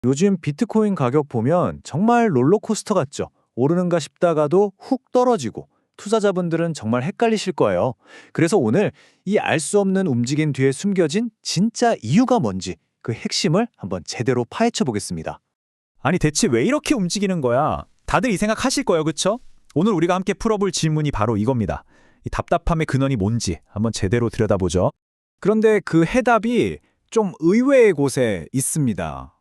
요즘 비트코인 가격 보면 정말 롤러코스터 같죠? 오르는가 싶다가도 훅 떨어지고 투자자분들은 정말 헷갈리실 거예요. 그래서 오늘 이 알 수 없는 움직임 뒤에 숨겨진 진짜 이유가 뭔지 그 핵심을 한번 제대로 파헤쳐 보겠습니다. 아니 대체 왜 이렇게 움직이는 거야? 다들 이 생각 하실 거예요, 그쵸? 오늘 우리가 함께 풀어볼 질문이 바로 이겁니다. 이 답답함의 근원이 뭔지 한번 제대로 들여다보죠. 그런데 그 해답이 좀 의외의 곳에 있습니다.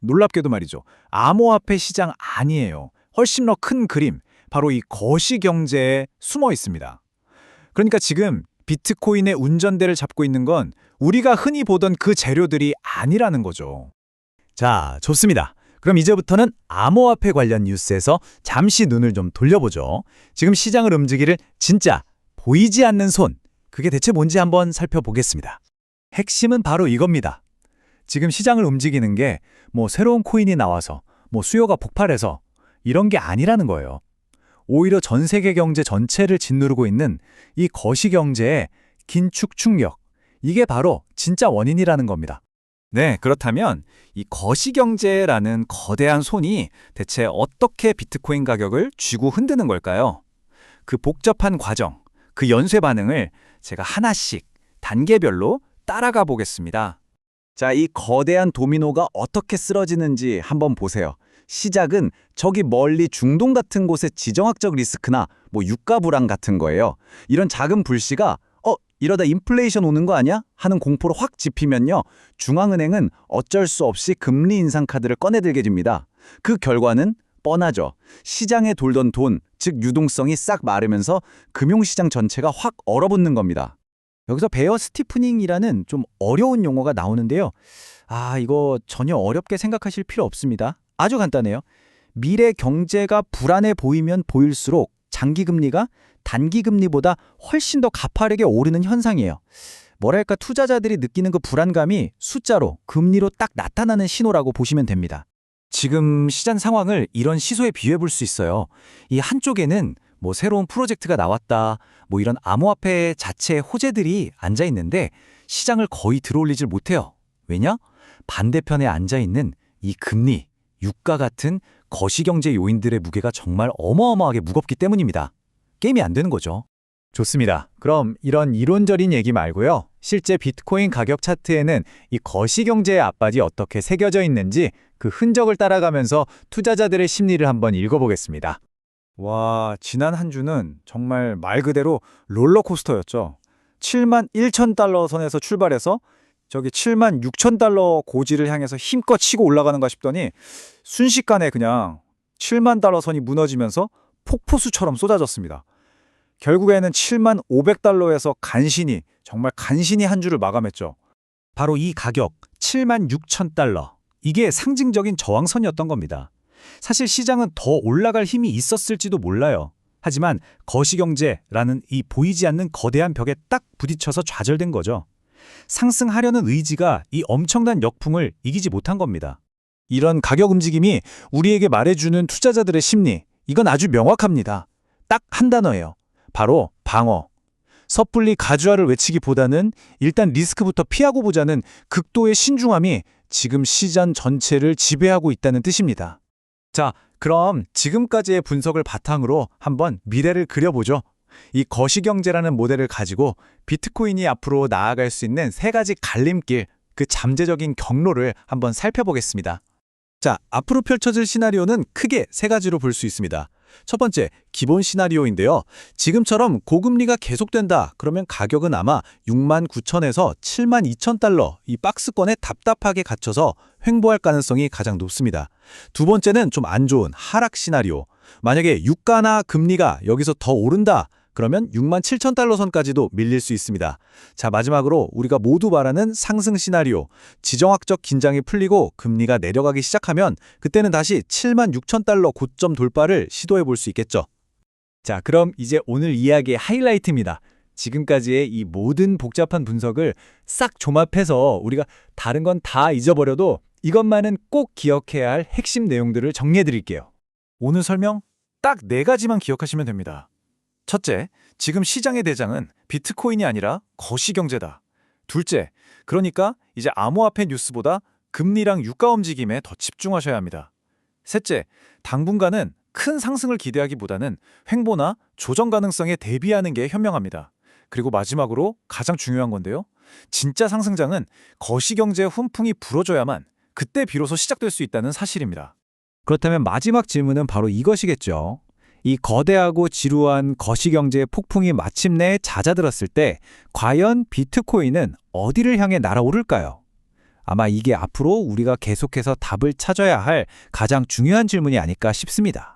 놀랍게도 말이죠. 암호화폐 시장 아니에요. 훨씬 더 큰 그림, 바로 이 거시경제에 숨어 있습니다. 그러니까 지금 비트코인의 운전대를 잡고 있는 건 우리가 흔히 보던 그 재료들이 아니라는 거죠. 자, 좋습니다. 그럼 이제부터는 암호화폐 관련 뉴스에서 잠시 눈을 좀 돌려보죠. 지금 시장을 움직이를 진짜 보이지 않는 손, 그게 대체 뭔지 한번 살펴보겠습니다. 핵심은 바로 이겁니다. 지금 시장을 움직이는 게 새로운 코인이 나와서 수요가 폭발해서 이런 게 아니라는 거예요. 오히려 전 세계 경제 전체를 짓누르고 있는 이 거시경제의 긴축 충격, 이게 바로 진짜 원인이라는 겁니다. 네, 그렇다면 이 거시경제라는 거대한 손이 대체 어떻게 비트코인 가격을 쥐고 흔드는 걸까요? 그 복잡한 과정, 그 연쇄 반응을 제가 하나씩 단계별로 따라가 보겠습니다. 자, 이 거대한 도미노가 어떻게 쓰러지는지 한번 보세요. 시작은 저기 멀리 중동 같은 곳의 지정학적 리스크나 유가 불안 같은 거예요. 이런 작은 불씨가 이러다 인플레이션 오는 거 아니야? 하는 공포로 확 짚히면요. 중앙은행은 어쩔 수 없이 금리 인상 카드를 꺼내들게 됩니다. 그 결과는 뻔하죠. 시장에 돌던 돈, 즉 유동성이 싹 마르면서 금융시장 전체가 확 얼어붙는 겁니다. 여기서 베어 스티프닝이라는 좀 어려운 용어가 나오는데요. 이거 전혀 어렵게 생각하실 필요 없습니다. 아주 간단해요. 미래 경제가 불안해 보이면 보일수록 장기금리가 단기금리보다 훨씬 더 가파르게 오르는 현상이에요. 뭐랄까 투자자들이 느끼는 그 불안감이 숫자로, 금리로 딱 나타나는 신호라고 보시면 됩니다. 지금 시장 상황을 이런 시소에 비유해 볼 수 있어요. 이 한쪽에는 새로운 프로젝트가 나왔다, 이런 암호화폐 자체의 호재들이 앉아 있는데 시장을 거의 들어올리질 못해요. 왜냐? 반대편에 앉아 있는 이 금리, 유가 같은 거시경제 요인들의 무게가 정말 어마어마하게 무겁기 때문입니다. 게임이 안 되는 거죠. 좋습니다. 그럼 이런 이론적인 얘기 말고요. 실제 비트코인 가격 차트에는 이 거시경제의 앞바지 어떻게 새겨져 있는지 그 흔적을 따라가면서 투자자들의 심리를 한번 읽어보겠습니다. 와, 지난 한 주는 정말 말 그대로 롤러코스터였죠. 7만 1천 달러 선에서 출발해서 저기 7만 6천 달러 고지를 향해서 힘껏 치고 올라가는가 싶더니 순식간에 그냥 7만 달러 선이 무너지면서 폭포수처럼 쏟아졌습니다. 결국에는 7만 500달러에서 정말 간신히 한 주를 마감했죠. 바로 이 가격 7만 6천 달러. 이게 상징적인 저항선이었던 겁니다. 사실 시장은 더 올라갈 힘이 있었을지도 몰라요. 하지만 거시경제라는 이 보이지 않는 거대한 벽에 딱 부딪혀서 좌절된 거죠. 상승하려는 의지가 이 엄청난 역풍을 이기지 못한 겁니다. 이런 가격 움직임이 우리에게 말해주는 투자자들의 심리, 이건 아주 명확합니다. 딱 한 단어예요. 바로 방어. 섣불리 가주화를 외치기보다는 일단 리스크부터 피하고 보자는 극도의 신중함이 지금 시장 전체를 지배하고 있다는 뜻입니다. 자, 그럼 지금까지의 분석을 바탕으로 한번 미래를 그려보죠. 이 거시경제라는 모델을 가지고 비트코인이 앞으로 나아갈 수 있는 세 가지 갈림길, 그 잠재적인 경로를 한번 살펴보겠습니다. 자, 앞으로 펼쳐질 시나리오는 크게 세 가지로 볼 수 있습니다. 첫 번째, 기본 시나리오인데요. 지금처럼 고금리가 계속된다. 그러면 가격은 아마 6만 9천에서 7만 2천 달러 이 박스권에 답답하게 갇혀서 횡보할 가능성이 가장 높습니다. 두 번째는 좀 안 좋은 하락 시나리오. 만약에 유가나 금리가 여기서 더 오른다. 그러면 6만 7천 달러 선까지도 밀릴 수 있습니다. 자, 마지막으로 우리가 모두 바라는 상승 시나리오. 지정학적 긴장이 풀리고 금리가 내려가기 시작하면 그때는 다시 7만 6천 달러 고점 돌파를 시도해 볼 수 있겠죠. 자, 그럼 이제 오늘 이야기의 하이라이트입니다. 지금까지의 이 모든 복잡한 분석을 싹 종합해서 우리가 다른 건 다 잊어버려도 이것만은 꼭 기억해야 할 핵심 내용들을 정리해 드릴게요. 오늘 설명 딱 4가지만 기억하시면 됩니다. 첫째, 지금 시장의 대장은 비트코인이 아니라 거시경제다. 둘째, 그러니까 이제 암호화폐 뉴스보다 금리랑 유가 움직임에 더 집중하셔야 합니다. 셋째, 당분간은 큰 상승을 기대하기보다는 횡보나 조정 가능성에 대비하는 게 현명합니다. 그리고 마지막으로 가장 중요한 건데요. 진짜 상승장은 거시경제 훈풍이 불어줘야만 그때 비로소 시작될 수 있다는 사실입니다. 그렇다면 마지막 질문은 바로 이것이겠죠. 이 거대하고 지루한 거시경제의 폭풍이 마침내 잦아들었을 때 과연 비트코인은 어디를 향해 날아오를까요? 아마 이게 앞으로 우리가 계속해서 답을 찾아야 할 가장 중요한 질문이 아닐까 싶습니다.